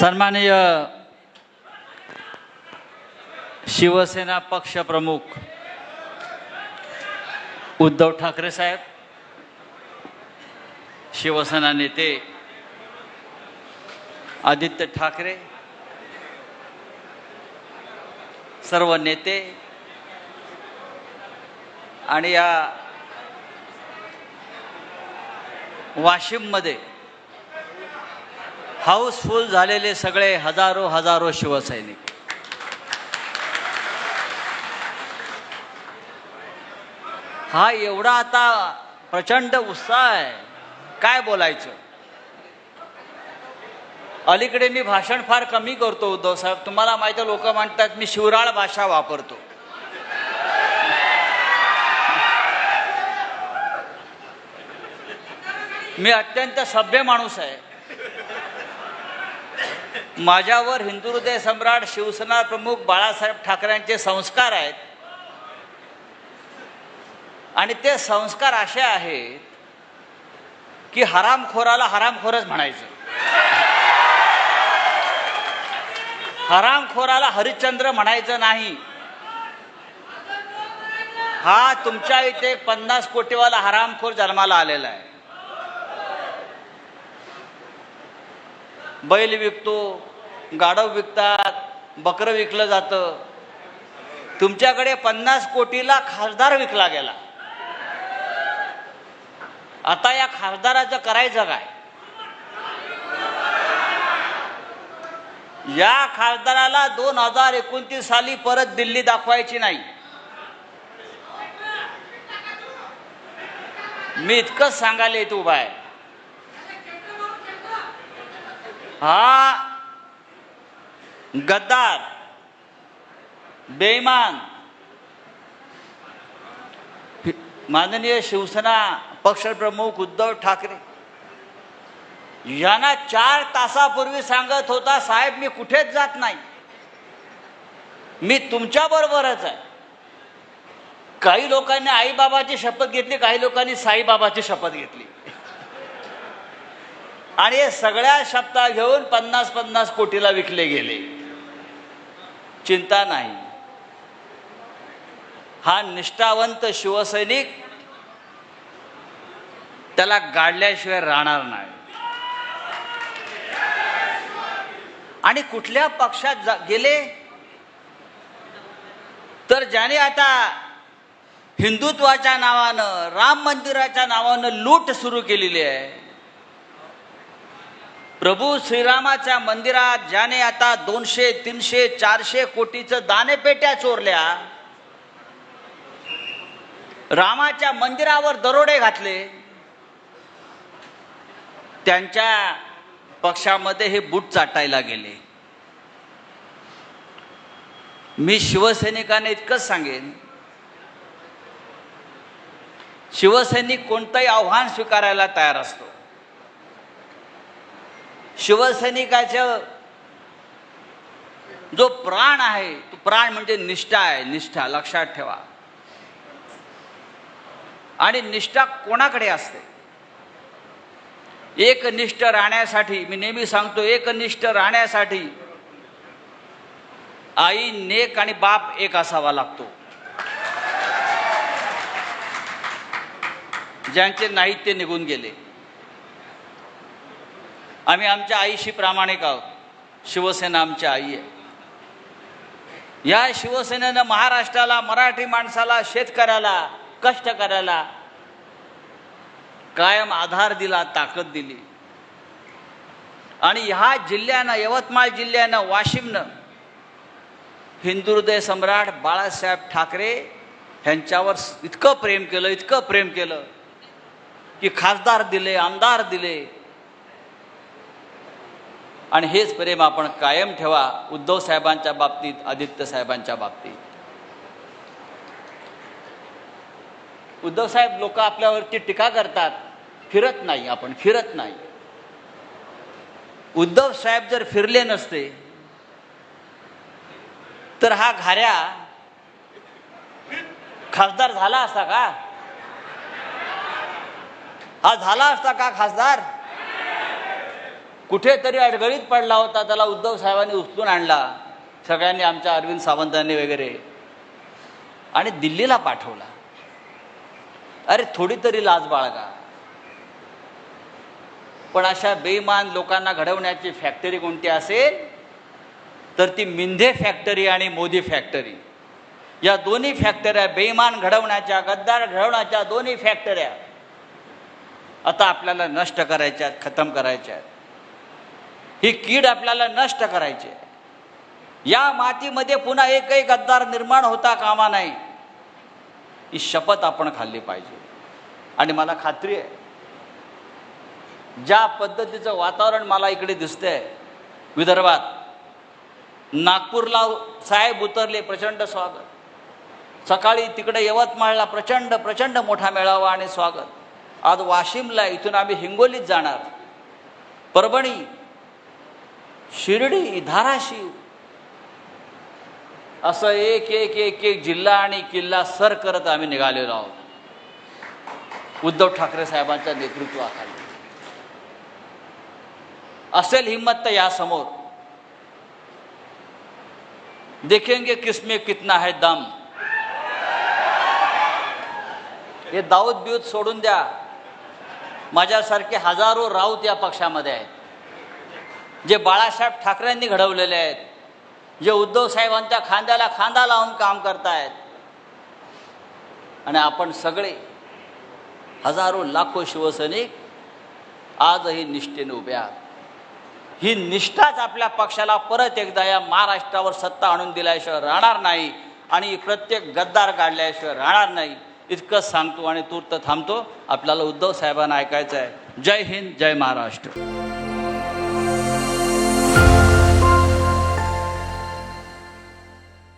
सन्माननीय शिवसेना पक्ष प्रमुख उद्धव ठाकरे साहेब, शिवसेना नेते आदित्य ठाकरे, सर्व नेते आणि या वाशिममध्ये हाऊसफुल झालेले सगळे हजारो शिवसैनिक, हा एवढा आता प्रचंड उत्साह आहे, काय बोलायचं. अलीकडे मी भाषण फार कमी करतो उद्धव साहेब, तुम्हाला माहिती आहे. लोक म्हणतात मी शिवराळ भाषा वापरतो. मी अत्यंत सभ्य माणूस आहे. माझ्यावर हिंदू हृदय सम्राट शिवसेना प्रमुख बाळासाहेब ठाकरेंचे संस्कार आहेत आणि ते संस्कार असे आहेत की हरामखोराला हरामखोरच म्हणायचं, हरामखोराला हरिश्चंद्र म्हणायचं नाही. हा तुमच्या इथे 50 कोटीवाला हरामखोर जन्माला आलेला आहे. बैल विकतो, गाढव विकतात, बकरं विकलं जातं. तुमच्याकडे 50 कोटीला खासदार विकला गेला. आता या खासदाराचं करायचं काय? या खासदाराला 2029 साली परत दिल्ली दाखवायची नाही. मी इतकंच सांगायला इथं उभा आहे. हा गद्दार, बेईमान, माननीय शिवसेना पक्षप्रमुख उद्धव ठाकरे यांना 4 तासापूर्वी सांगत होता, साहेब मी कुठेच जात नाही, मी तुमच्या बरोबरच आहे. काही लोकांनी आईबाबाची शपथ घेतली, काही लोकांनी साईबाबाची शपथ घेतली आणि हे सगळ्या शपथा घेऊन 50 कोटीला विकले गेले. चिंता नाही. हा निष्ठावंत शिवसैनिक त्याला गाडल्याशिवाय राहणार नाही. आणि कुठल्या पक्षात गेले तर ज्याने आता हिंदुत्वाच्या नावानं, राम मंदिराच्या नावानं लूट सुरू केलेली आहे. प्रभू श्रीरामाच्या मंदिरात ज्याने आता 200, 300, 400 कोटीचं दानपेट्या चोरल्या, रामाच्या मंदिरावर दरोडे घातले, त्यांच्या पक्षामध्ये हे बूट चाटायला गेले. मी शिवसैनिकांना इतकंच सांगेन, शिवसैनिक कोणतंही आव्हान स्वीकारायला तयार असतो. शिवसैनिकाचं जो प्राण आहे तो प्राण म्हणजे निष्ठा आहे. निष्ठा लक्षात ठेवा. आणि निष्ठा कोणाकडे असते? एकनिष्ठ राहण्यासाठी, मी नेहमी सांगतो, एकनिष्ठ राहण्यासाठी आई नेक आणि बाप एक असावा लागतो. ज्यांचे नाहीत ते निघून गेले. आम्ही आमच्या आईशी प्रामाणिक आहोत. शिवसेना आमची आई आहे. या शिवसेनेनं महाराष्ट्राला, मराठी माणसाला, शेतकऱ्याला, कष्टकऱ्याला कायम आधार दिला, ताकद दिली. आणि ह्या जिल्ह्यानं, यवतमाळ जिल्ह्यानं, वाशिमनं हिंदू हृदय सम्राट बाळासाहेब ठाकरे यांच्यावर इतकं प्रेम केलं की खासदार दिले, आमदार दिले. आणि हेच प्रेम आपण कायम ठेवा उद्धव साहेबांच्या बाबतीत, आदित्य साहेबांच्या बाबतीत. उद्धव साहेब, लोक आपल्यावरती टीका करतात, फिरत नाही, आपण फिरत नाही. उद्धव साहेब जर फिरले नसते तर हा घाऱ्या खासदार झाला असता का? हा झाला असता का खासदार? कुठेतरी अडगळीत पडला होता, त्याला उद्धव साहेबांनी उचलून आणला, सगळ्यांनी, आमच्या अरविंद सावंतांनी वगैरे, आणि दिल्लीला पाठवला. अरे थोडी तरी लाज बाळगा. पण अशा बेईमान लोकांना घडवण्याची फॅक्टरी कोणती असेल तर ती मिंधे फॅक्टरी आणि मोदी फॅक्टरी. या दोन्ही फॅक्टऱ्या, बेईमान घडवण्याच्या, गद्दार घडवण्याच्या दोन्ही फॅक्टऱ्या आता आपल्याला नष्ट करायच्या आहेत, खतम करायच्या आहेत. ही कीड आपल्याला नष्ट करायची आहे. या मातीमध्ये पुन्हा एकही गद्दार निर्माण होता कामा नाही, ही शपथ आपण खाल्ली पाहिजे. आणि मला खात्री आहे, ज्या पद्धतीचं वातावरण मला इकडे दिसतंय विदर्भात, नागपूरला साहेब उतरले, प्रचंड स्वागत. सकाळी तिकडे यवतमाळला प्रचंड मोठा मेळावा आणि स्वागत. आज वाशिमला, इथून आम्ही हिंगोलीत जाणार, परभणी, शिर्डी, धाराशिव, असं एक एक एक एक जिल्हा आणि किल्ला सर करत आम्ही निघालेलो आहोत उद्धव ठाकरे साहेबांच्या नेतृत्वाखाली. असेल हिम्मत तर या समोर देखेंगे किसमें कितना है दम. हे दाऊद बिऊद सोडून द्या. माझ्यासारखे हजारो राऊत या पक्षामध्ये आहेत, जे बाळासाहेब ठाकरेंनी घडवलेले आहेत, जे उद्धव साहेबांच्या खांद्याला खांदा लावून काम करतायत. आणि आपण सगळे हजारो लाखो शिवसैनिक आजही निष्ठेने उभे आहात. ही निष्ठाच आपल्या पक्षाला परत एकदा या महाराष्ट्रावर सत्ता आणून दिल्याशिवाय राहणार नाही आणि प्रत्येक गद्दार काढल्याशिवाय राहणार नाही. इतकंच सांगतो आणि तूर्त थांबतो. आपल्याला उद्धव साहेबांना ऐकायचं आहे. जय हिंद, जय महाराष्ट्र.